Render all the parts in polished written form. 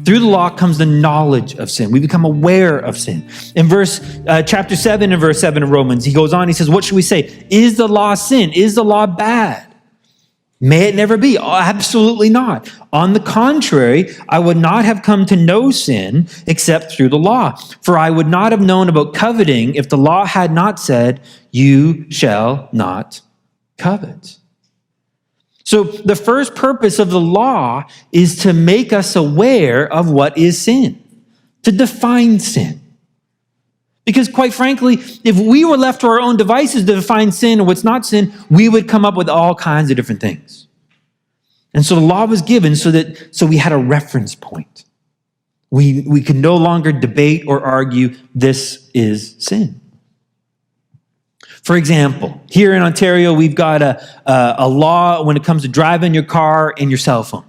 Through the law comes the knowledge of sin. We become aware of sin. In chapter 7 and verse 7 of Romans, he goes on, he says, what should we say? Is the law sin? Is the law bad? May it never be. Absolutely not. On the contrary, I would not have come to know sin except through the law. For I would not have known about coveting if the law had not said, you shall not covet. So the first purpose of the law is to make us aware of what is sin, to define sin. Because quite frankly, if we were left to our own devices to define sin and what's not sin, we would come up with all kinds of different things. And so the law was given so we had a reference point. We could no longer debate or argue this is sin. For example, here in Ontario, we've got a law when it comes to driving your car and your cell phone.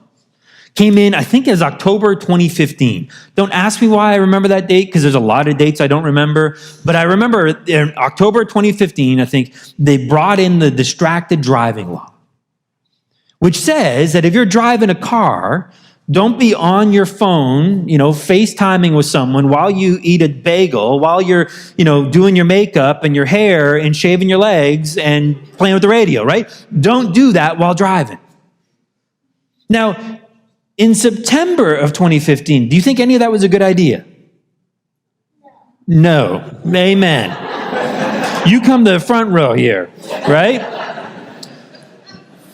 Came in, I think, as October 2015. Don't ask me why I remember that date, because there's a lot of dates I don't remember. But I remember in October 2015, I think, they brought in the distracted driving law, which says that if you're driving a car, don't be on your phone, FaceTiming with someone while you eat a bagel, while you're, doing your makeup and your hair and shaving your legs and playing with the radio, right? Don't do that while driving. Now, in September of 2015, do you think any of that was a good idea? No. Amen. You come to the front row here, right?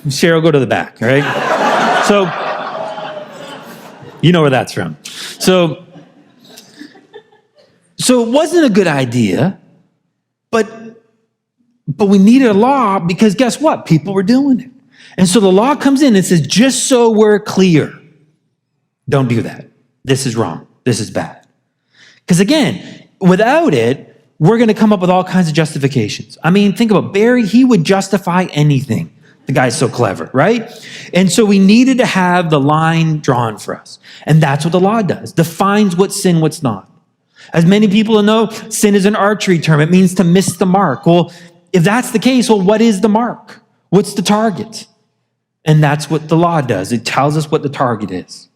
Cheryl, go to the back, all right? So, you know where that's from. So it wasn't a good idea, but we needed a law because guess what? People were doing it. And so the law comes in and says, just so we're clear, don't do that. This is wrong. This is bad. Because again, without it, we're going to come up with all kinds of justifications. I mean, think about Barry. He would justify anything. The guy's so clever, right? And so we needed to have the line drawn for us. And that's what the law does. Defines what's sin, what's not. As many people know, sin is an archery term. It means to miss the mark. Well, if that's the case, what is the mark? What's the target? And that's what the law does. It tells us what the target is.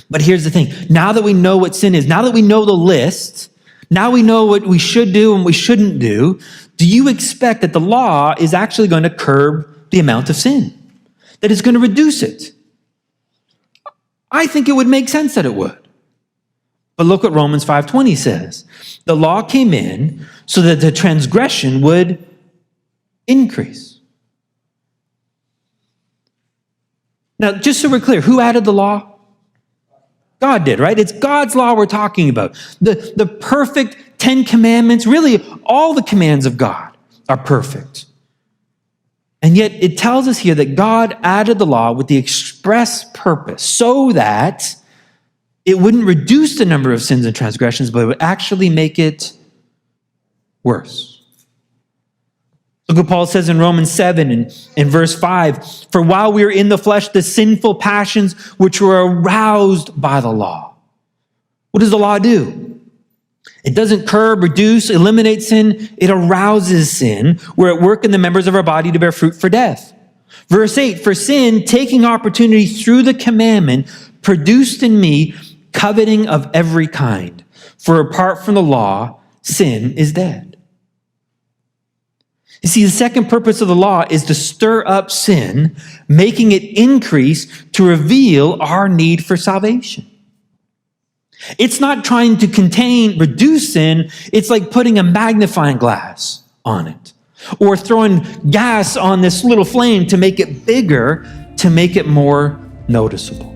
But here's the thing. Now that we know what sin is, now that we know the list, now we know what we should do and we shouldn't do, do you expect that the law is actually going to curb the amount of sin? That it's going to reduce it? I think it would make sense that it would. But look what Romans 5:20 says. The law came in so that the transgression would increase. Now, just so we're clear, who added the law? God did, right? It's God's law we're talking about. The perfect 10 commandments, really all the commands of God are perfect. And yet it tells us here that God added the law with the express purpose so that it wouldn't reduce the number of sins and transgressions, but it would actually make it worse. Look what Paul says in Romans 7 and in verse 5. For while we are in the flesh, the sinful passions which were aroused by the law. What does the law do? It doesn't curb, reduce, eliminate sin. It arouses sin. We're at work in the members of our body to bear fruit for death. Verse 8, for sin, taking opportunity through the commandment, produced in me coveting of every kind. For apart from the law, sin is dead. You see, the second purpose of the law is to stir up sin, making it increase to reveal our need for salvation. It's not trying to reduce sin. It's like putting a magnifying glass on it or throwing gas on this little flame to make it bigger, to make it more noticeable.